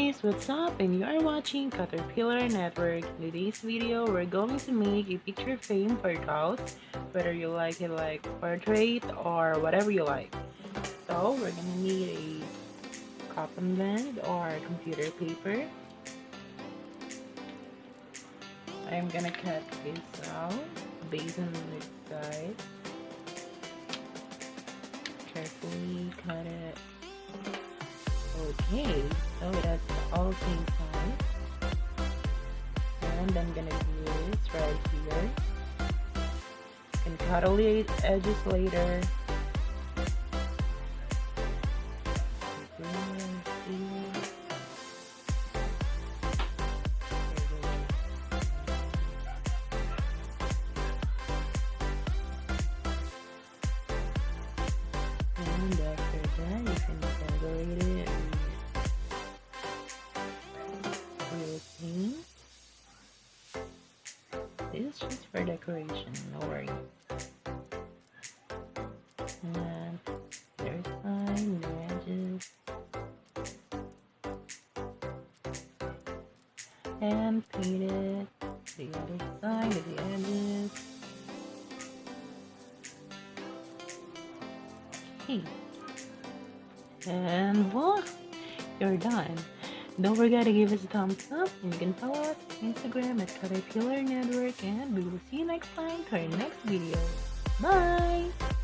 guys, what's up? And you are watching Caterpillar Network. In today's video, we're going to make a picture frame for your house, whether you like it like portrait or whatever you like. So we're gonna need a cotton band or computer paper. I'm gonna cut this out based on the side. Carefully cut it. Okay, so that's all same size. And I'm gonna do this right here. You can cut all the edges later. And after that, you can decorate it with paint. This is just for decoration, no worry. And there's side, the edges. And paint it the other side of the edges. Okay. And voila, you're done. Don't forget to give us a thumbs up, and you can follow us on Instagram at Caterpillar Network, and we will see you next time for our next video. Bye!